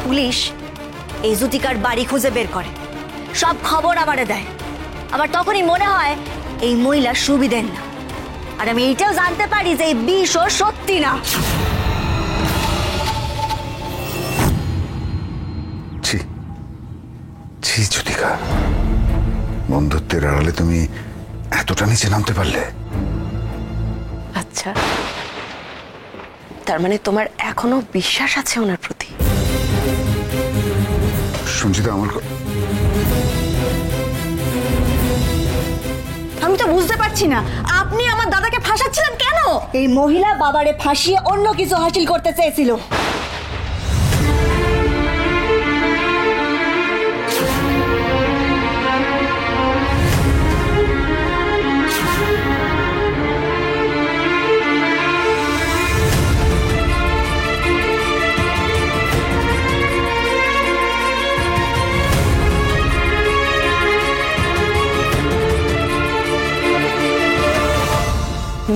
Police এই জুতিকার বাড়ি খুঁজে বের করে, সব খবর আমারে দেয়। আমার তখনই মনে হয় এই মহিলা সুবিধের না, আর আমি এইটাও জানতে পারি যে এই বিষও সত্যি না। জুতিকা, বন্ধুত্বের আড়ালে তুমি এতটা নিচে নামতে পারলে? আচ্ছা, তার মানে তোমার এখনো বিশ্বাস আছে ওনার প্রতি? সঞ্চিতা, আমি তো বুঝতে পারছি না আপনি আমার দাদাকে ফাঁসাচ্ছিলেন কেন? এই মহিলা বাবারে ফাঁসিয়ে অন্য কিছু হাসিল করতে চেয়েছিল।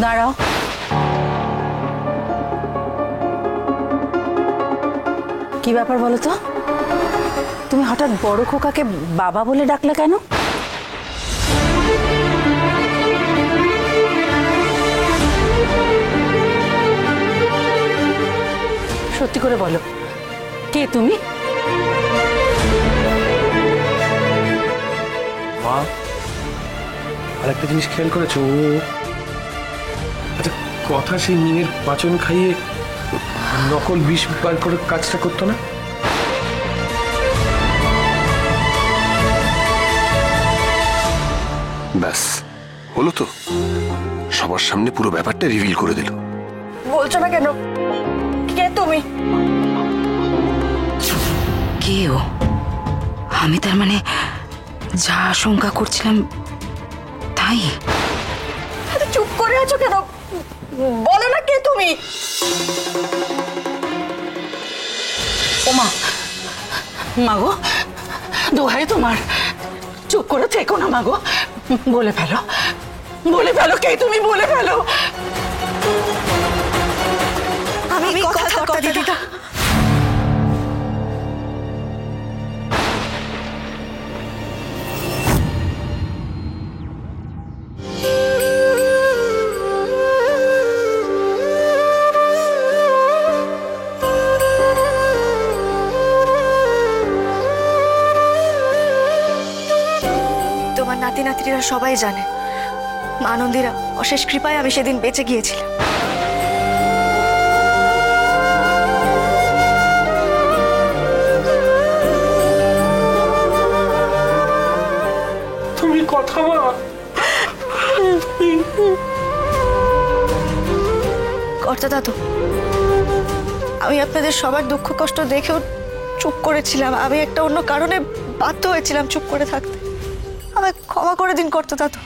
দাঁড়াও, কি ব্যাপার বলো তো? তুমি হঠাৎ বড় খোকাকে বাবা বলে ডাকলে কেন? সত্যি করে বলো, কে তুমি? মা, আর একটা জিনিস খেয়াল করেছো? আচ্ছা, কথা সেই মিনের পাচন খাইয়ে নকল বিষ বার করে কাজটা করতো না? ব্যাস হলো তো, সবার সামনে পুরো ব্যাপারটা রিভিল করে দিল। বলছো না কেন? কে তুমি? কে ও? আমি তার মানে যা আশঙ্কা করছিলাম তাই? চুপ করে আছো কেন? বলো না কে তুমি? ওমা, মাগো, দোহাই তোমার, চুপ করে থেকো না মাগো, বলে ফেলো, বলে ফেলো কে তুমি, বলে ফেলো। আমি কথা দিদিটা। তোমার নাতি নাতিরা সবাই জানে মা আনন্দীরা অশেষ কৃপায় আমি সেদিন বেঁচে গিয়েছিলাম। তুমি কথা বল। কর্তা দাদু, আমি আপনাদের সবার দুঃখ কষ্ট দেখেও চুপ করেছিলাম। আমি একটা অন্য কারণে বাধ্য হয়েছিলাম চুপ করে থাকতে। আমায় ক্ষমা করে দিন কর্তা দাদু।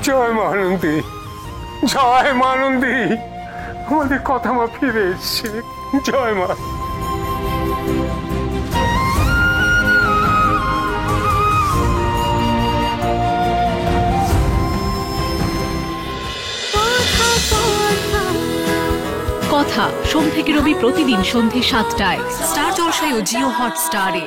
জয় মা আনন্দী, জয় মা আনন্দী, আমাদের কথা মা ফিরে এসছে। জয় মা। কথা সোম থেকে রবি প্রতিদিন সন্ধ্যে ৭টায় স্টার জলসায় ও জিও হটস্টারে।